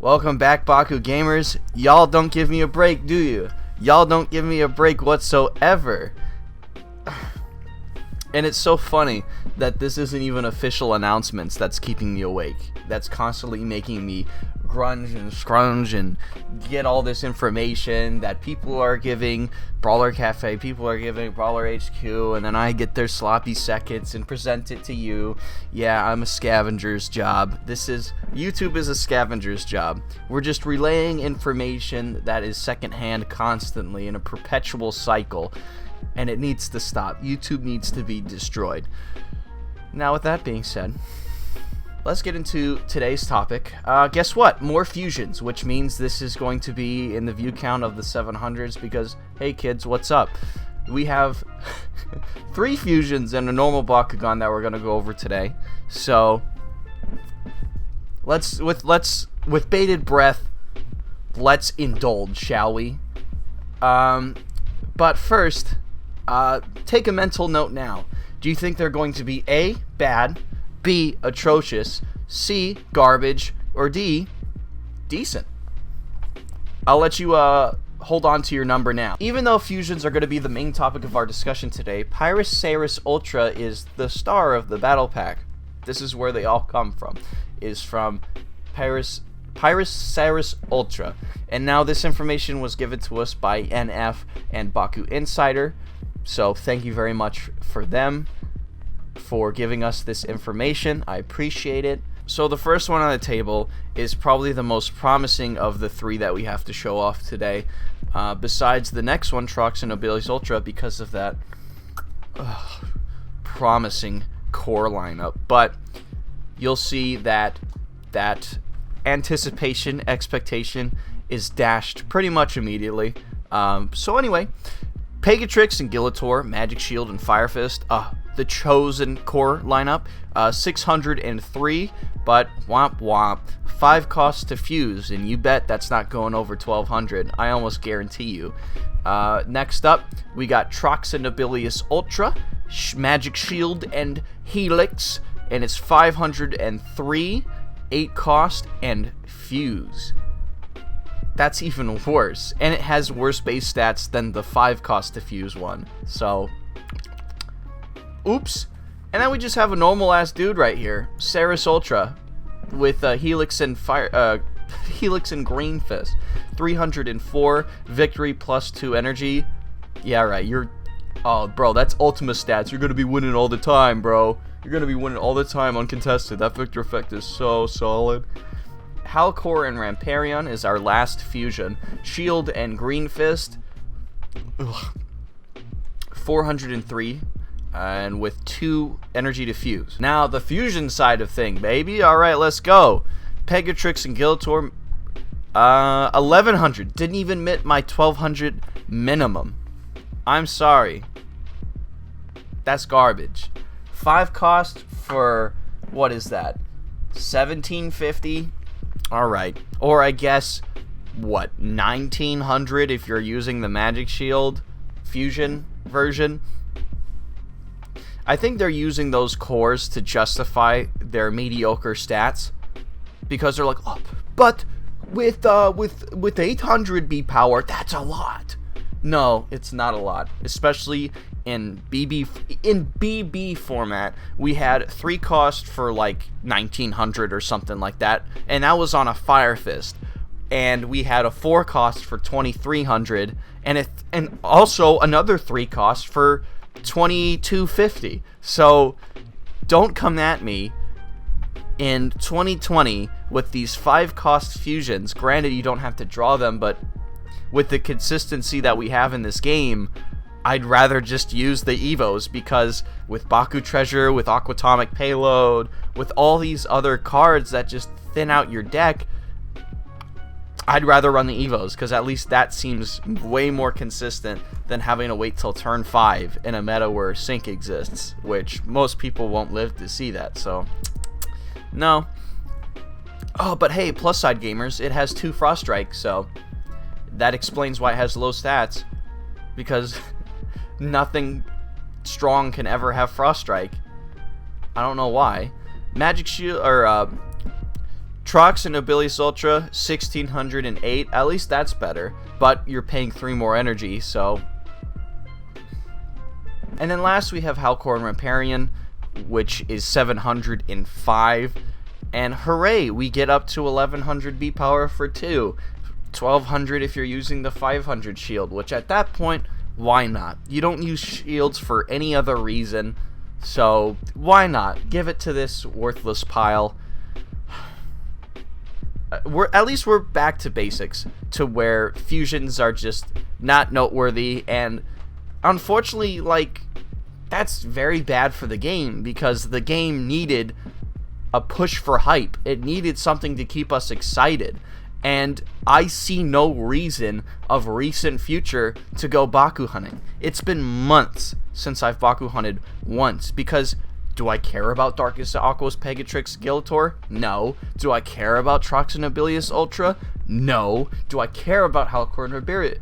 Welcome back, Baku gamers. Y'all don't give me a break, do you? Y'all don't give me a break whatsoever. And it's so funny that this isn't even official announcements that's keeping me awake. That's constantly making me grunge and scrunge and get all this information that people are giving Brawler Cafe, people are giving Brawler HQ, and then I get their sloppy seconds and present it to you. Yeah, I'm a scavenger's job. YouTube is a scavenger's job. We're just relaying information that is secondhand constantly in a perpetual cycle. And it needs to stop. YouTube needs to be destroyed. Now, with that being said, let's get into today's topic. Guess what? More fusions, which means this is going to be in the view count of the 700s because, hey kids, what's up? We have 3 fusions and a normal Bakugan that we're going to go over today. So, with bated breath, let's indulge, shall we? But first, take a mental note now. Do you think they're going to be A, bad, B, atrocious, C, garbage, or D, decent? I'll let you hold on to your number now. Even though fusions are going to be the main topic of our discussion today, Pyrus Ultra is the star of the battle pack. This is where they all come from. Is from Pyrus Ultra. And now this information was given to us by NF and Baku Insider. So thank you very much for them for giving us this information. I appreciate it. So the first one on the table is probably the most promising of the 3 that we have to show off today. Besides the next one, Trox and Nobilis Ultra, because of that promising core lineup. But you'll see that anticipation, expectation is dashed pretty much immediately. So anyway, Pegatrix and Gillator, Magic Shield and Fire Fist, the chosen core lineup, 603, but womp womp, 5 costs to fuse, and you bet that's not going over 1200, I almost guarantee you. Next up, we got Trox and Nobilis Ultra, Magic Shield and Helix, and it's 503, 8 cost, and fuse. That's even worse, and it has worse base stats than the 5 cost to fuse one. So, oops. And then we just have a normal ass dude right here, Ceres Ultra, with Helix and Helix and Green Fist, 304 victory plus 2 energy. Yeah, right. Oh, bro, that's Ultima stats. You're gonna be winning all the time, bro. You're gonna be winning all the time uncontested. That victor effect is so solid. Howlkor and Ramparion is our last fusion. Shield and Green Fist, 403, and with 2 energy to fuse. Now, the fusion side of thing, baby. Alright, let's go. Pegatrix and Gillator, 1100. Didn't even meet my 1200 minimum. I'm sorry. That's garbage. 5 cost for, what is that? 1750? Alright. Or I guess, what, 1900 if you're using the Magic Shield fusion version? I think they're using those cores to justify their mediocre stats. Because they're like, oh, but with 800 B power, that's a lot. No, it's not a lot. Especially in BB format, we had 3 cost for like 1900 or something like that, and that was on a Fire Fist. And we had a 4 cost for 2300, and also another 3 cost for 2250. So don't come at me in 2020 with these 5 cost fusions. Granted, you don't have to draw them, but with the consistency that we have in this game, I'd rather just use the Evos, because with Baku Treasure, with Aquatomic Payload, with all these other cards that just thin out your deck, I'd rather run the Evos, because at least that seems way more consistent than having to wait till turn 5 in a meta where Sync exists, which most people won't live to see that, so no. Oh, but hey, plus side gamers, it has 2 Frost Strikes, so that explains why it has low stats, because nothing strong can ever have Frost Strike. I don't know why. Magic Shield, or Trox and Nobilius Ultra, 1608. At least that's better. But you're paying 3 more energy, so. And then last we have Howlkor and Remparian, which is 705. And hooray, we get up to 1100 B power for 2. 1200 if you're using the 500 shield, which at that point, why not? You don't use shields for any other reason, so why not? Give it to this worthless pile. At least we're back to basics, to where fusions are just not noteworthy, and unfortunately, like, that's very bad for the game, because the game needed a push for hype. It needed something to keep us excited, and I see no reason of recent future to go Baku hunting. It's been months since I've Baku hunted once, because do I care about Darkus, Aquos, Pegatrix, Gilitor? No. Do I care about Trox and Nobilius Ultra? No. Do I care about Howlkor and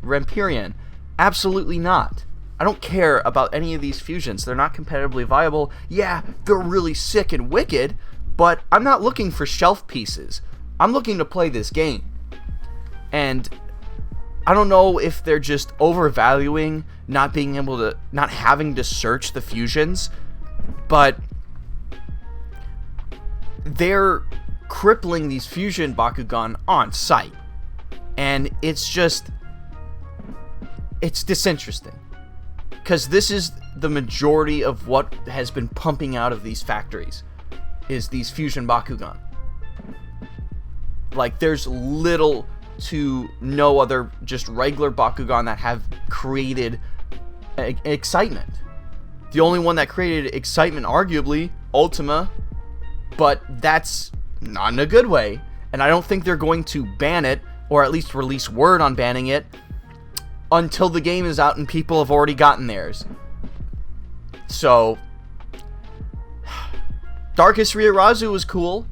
Remparian? Absolutely not. I don't care about any of these fusions. They're not competitively viable. Yeah, they're really sick and wicked, but I'm not looking for shelf pieces. I'm looking to play this game. And I don't know if they're just overvaluing not having to search the fusions, but they're crippling these fusion Bakugan on site, and it's disinteresting, because this is the majority of what has been pumping out of these factories, is these fusion Bakugan. Like, there's little to no other just regular Bakugan that have created excitement. The only one that created excitement, arguably, Ultima, but that's not in a good way. And I don't think they're going to ban it, or at least release word on banning it, until the game is out and people have already gotten theirs. So, Darkus Ryurazu was cool.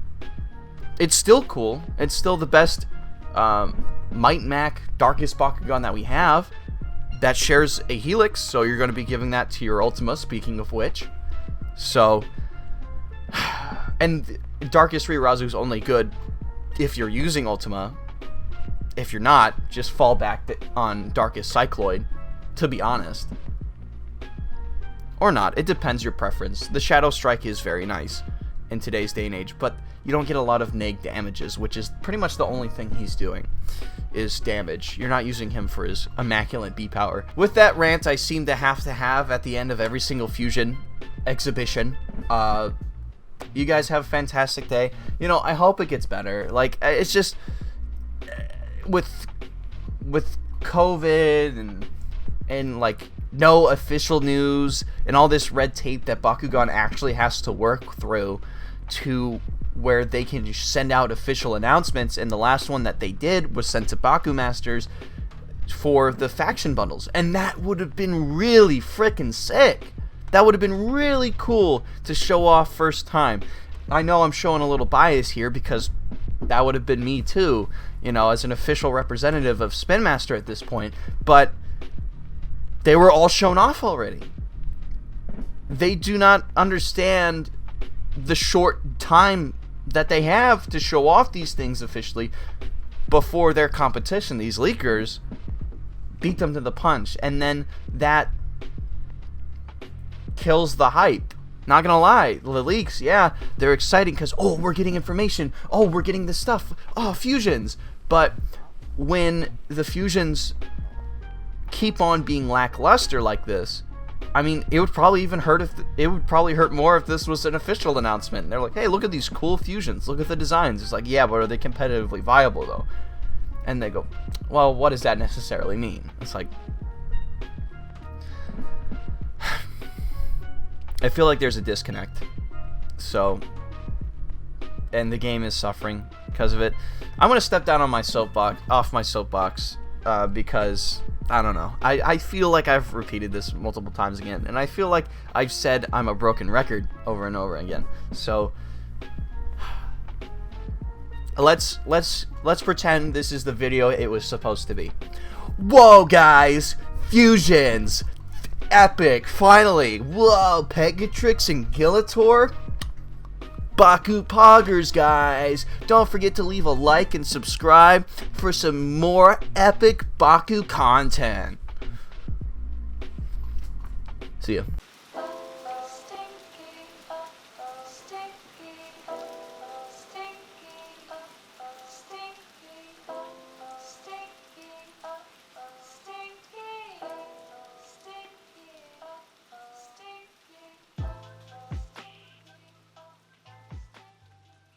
It's still cool. It's still the best Might Mac Darkus Bakugan that we have. That shares a helix, so you're going to be giving that to your Ultima, speaking of which. So, and Darkus Ryurazu is only good if you're using Ultima. If you're not, just fall back on Darkus Cycloid, to be honest. Or not, it depends your preference. The Shadow Strike is very nice in today's day and age, but you don't get a lot of neg damages, which is pretty much the only thing he's doing, is damage. You're not using him for his immaculate B power. With that rant I seem to have at the end of every single fusion exhibition, you guys have a fantastic day. You know, I hope it gets better. Like, it's just, with COVID and like no official news and all this red tape that Bakugan actually has to work through to where they can just send out official announcements, and the last one that they did was sent to Bakumasters for the faction bundles, and that would have been really freaking sick. That would have been really cool to show off first time. I know I'm showing a little bias here, because that would have been me too, you know, as an official representative of Spin Master at this point, but they were all shown off already. They do not understand the short time that they have to show off these things officially before their competition. These leakers beat them to the punch, and then that kills the hype. Not gonna lie, the leaks, yeah, they're exciting because, oh, we're getting information, oh, we're getting this stuff, oh, fusions. But when the fusions keep on being lackluster like this, I mean, it would probably even hurt hurt more if this was an official announcement. They're like, hey, look at these cool fusions, look at the designs. It's like, yeah, but are they competitively viable though? And they go, well, what does that necessarily mean? It's like, I feel like there's a disconnect. So, and the game is suffering because of it. I'm gonna step down on my soapbox, because I don't know. I feel like I've repeated this multiple times again, and I feel like I've said I'm a broken record over and over again. So let's pretend this is the video it was supposed to be. Whoa, guys, fusions, epic, finally. Whoa, Pegatrix and Gilitor. Baku Poggers, guys. Don't forget to leave a like and subscribe for some more epic Baku content. See ya.